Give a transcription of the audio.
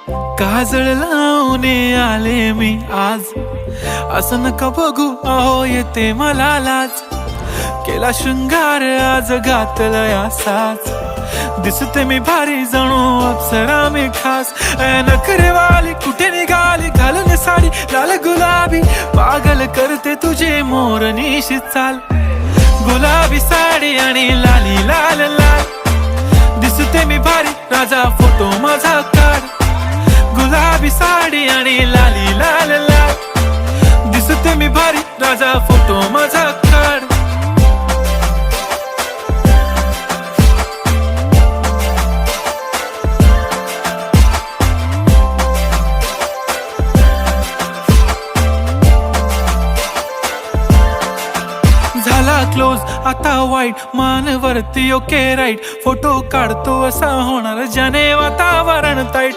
काजळ लावून आले मी आज, असं नका बघू अहो येते मला लाज. केला शृंगार आज घातलाय असाच, दिसते मी भारी जणू अप्सरा मी खास. नखरेवाली कुठे निघाली घालून साडी लाल गुलाबी, पागल करते तुझे मोरनीशी चाल. गुलाबी साडी आणि लाली लाल लाल, दिसते मी भारी राजा फोटो माझा काढ. गुलाबी साडी आणि लाली लाल लाल, दिसते मी भारी राजा फोटो माझा काढ. झाला क्लोज आता वाईट, मान वरती ओके राईट, फोटो काढतो असा होणार ज्याने वातावरण ताईट.